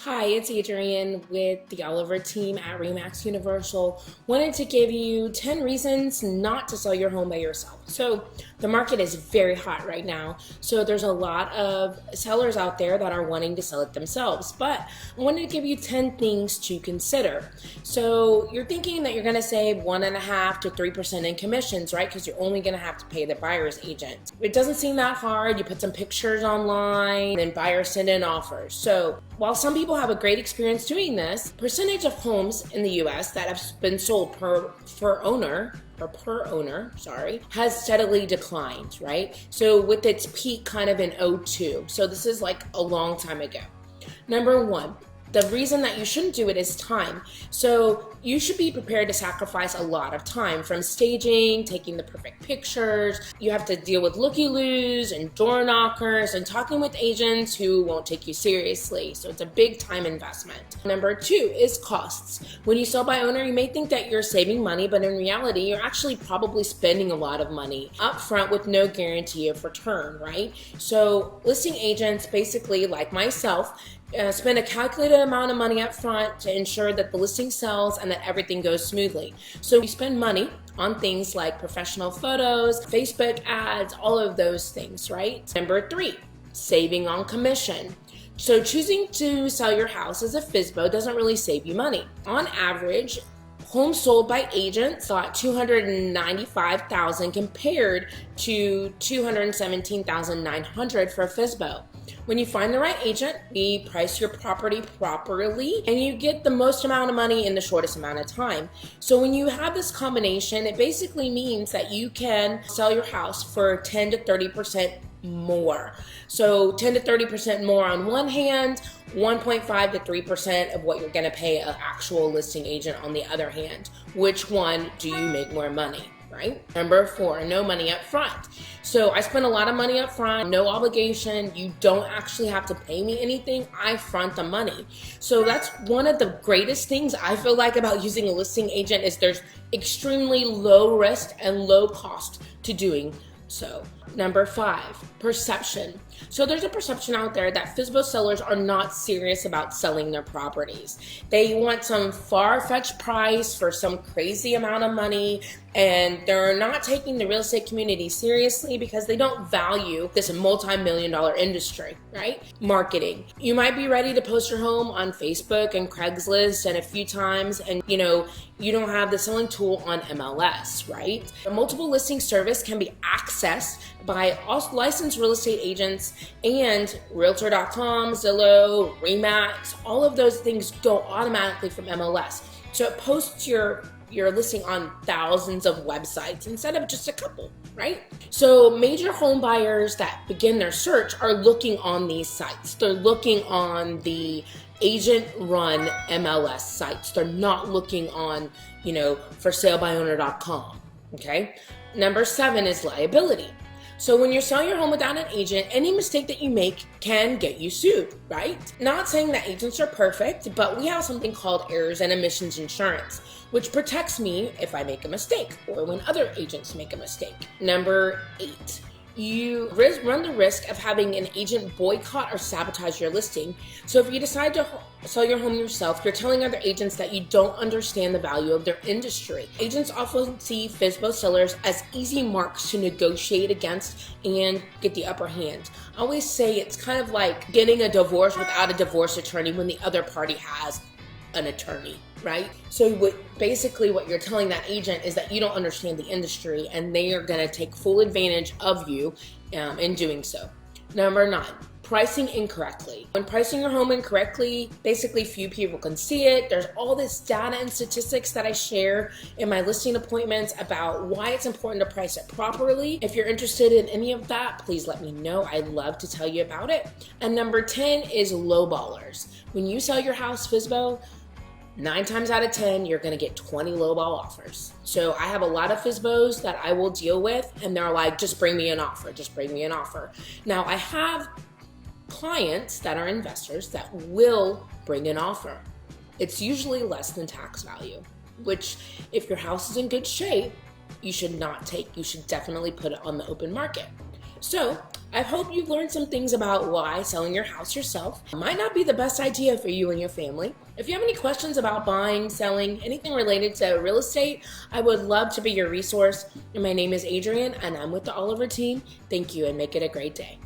Hi, it's Adrienne with the Oliver team at RE/MAX Universal. Wanted to give you 10 reasons not to sell your home by yourself. So the market is very hot right now. So there's a lot of sellers out there that are wanting to sell it themselves. But I wanted to give you 10 things to consider. So you're thinking that you're going to save 1.5% to 3% in commissions, right? Because you're only going to have to pay the buyer's agent. It doesn't seem that hard. You put some pictures online and buyers send in offers. So while some people have a great experience doing this, percentage of homes in the US that have been sold per owner has steadily declined, right? So with its peak kind of in '02. So this is like a long time ago. Number one, the reason that you shouldn't do it is time. So you should be prepared to sacrifice a lot of time, from staging, taking the perfect pictures. You have to deal with looky-loos and door knockers and talking with agents who won't take you seriously. So it's a big time investment. Number two is costs. When you sell by owner, you may think that you're saving money, but in reality, you're actually probably spending a lot of money up front with no guarantee of return, right? So listing agents, basically like myself, spend a calculated amount of money up front to ensure that the listing sells and that everything goes smoothly. So we spend money on things like professional photos, Facebook ads, all of those things, right? Number three, saving on commission. So choosing to sell your house as a FSBO doesn't really save you money. On average, homes sold by agents got $295,000 compared to $217,900 for a FSBO. When you find the right agent, we price your property properly and you get the most amount of money in the shortest amount of time. So when you have this combination, it basically means that you can sell your house for 10 to 30% more. So 10 to 30% more on one hand, 1.5 to 3% of what you're going to pay an actual listing agent on the other hand. Which one do you make more money? Right? Number four, no money up front. So I spend a lot of money up front, no obligation. You don't actually have to pay me anything. I front the money. So that's one of the greatest things I feel like about using a listing agent is there's extremely low risk and low cost to doing so. Number five, perception. So there's a perception out there that FSBO sellers are not serious about selling their properties. They want some far-fetched price for some crazy amount of money, and they're not taking the real estate community seriously because they don't value this multi-million-dollar industry, right? Marketing. You might be ready to post your home on Facebook and Craigslist and a few times, and you don't have the selling tool on MLS, right? A multiple listing service can be accessed by licensed real estate agents, and Realtor.com, Zillow, RE/MAX, all of those things go automatically from MLS. So it posts your listing on thousands of websites instead of just a couple, right? So major home buyers that begin their search are looking on these sites. They're looking on the agent-run MLS sites. They're not looking on, forsalebyowner.com, okay? Number seven is liability. So when you're selling your home without an agent, any mistake that you make can get you sued, right? Not saying that agents are perfect, but we have something called errors and omissions insurance, which protects me if I make a mistake or when other agents make a mistake. Number eight, you run the risk of having an agent boycott or sabotage your listing. So if you decide to sell your home yourself, you're telling other agents that you don't understand the value of their industry. Agents often see FSBO sellers as easy marks to negotiate against and get the upper hand. I always say it's kind of like getting a divorce without a divorce attorney when the other party has an attorney, right? So basically what you're telling that agent is that you don't understand the industry and they are going to take full advantage of you in doing so. Number nine, pricing incorrectly. When pricing your home incorrectly, basically few people can see it. There's all this data and statistics that I share in my listing appointments about why it's important to price it properly. If you're interested in any of that, please let me know. I'd love to tell you about it. And number 10 is lowballers. When you sell your house FSBO, 9 times out of 10, you're gonna get 20 lowball offers. So I have a lot of FSBOs that I will deal with and they're like, just bring me an offer, just bring me an offer. Now I have clients that are investors that will bring an offer. It's usually less than tax value, which if your house is in good shape, you should not take. You should definitely put it on the open market. So I hope you've learned some things about why selling your house yourself might not be the best idea for you and your family. If you have any questions about buying, selling, anything related to real estate, I would love to be your resource. And my name is Adrienne, and I'm with the Oliver team. Thank you, and make it a great day.